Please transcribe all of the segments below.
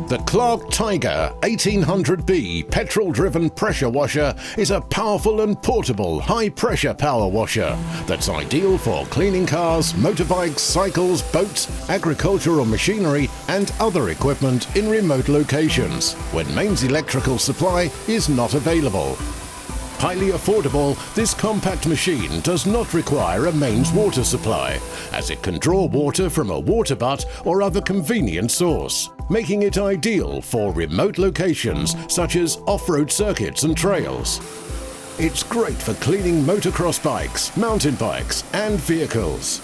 The Clarke Tiger 1800B petrol-driven pressure washer is a powerful and portable high-pressure power washer that's ideal for cleaning cars, motorbikes, cycles, boats, agricultural machinery and other equipment in remote locations when mains electrical supply is not available. Highly affordable, this compact machine does not require a mains water supply, as it can draw water from a water butt or other convenient source, making it ideal for remote locations such as off-road circuits and trails. It's great for cleaning motocross bikes, mountain bikes and vehicles.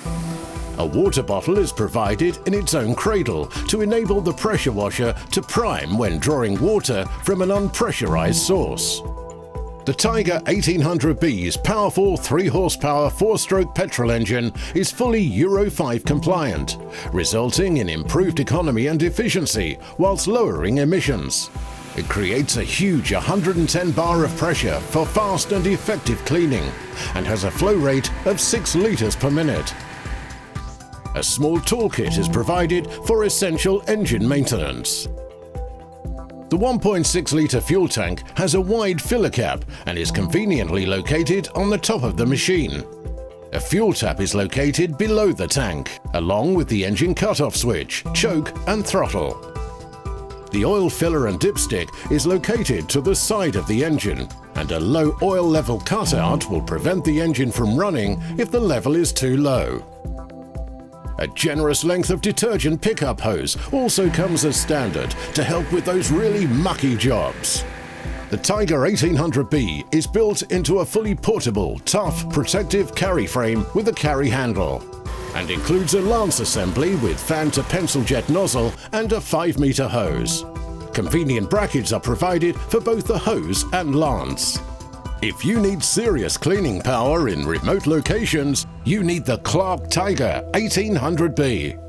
A water bottle is provided in its own cradle to enable the pressure washer to prime when drawing water from an unpressurized source. The Tiger 1800B's powerful 3 horsepower 4-stroke petrol engine is fully Euro 5 compliant, resulting in improved economy and efficiency whilst lowering emissions. It creates a huge 110 bar of pressure for fast and effective cleaning and has a flow rate of 6 litres per minute. A small toolkit is provided for essential engine maintenance. The 1.6-litre fuel tank has a wide filler cap and is conveniently located on the top of the machine. A fuel tap is located below the tank, along with the engine cutoff switch, choke and throttle. The oil filler and dipstick is located to the side of the engine, and a low oil level cutout will prevent the engine from running if the level is too low. A generous length of detergent pickup hose also comes as standard to help with those really mucky jobs. The Tiger 1800B is built into a fully portable, tough, protective carry frame with a carry handle and includes a lance assembly with fan-to-pencil jet nozzle and a 5-meter hose. Convenient brackets are provided for both the hose and lance. If you need serious cleaning power in remote locations, you need the Clarke Tiger 1800B.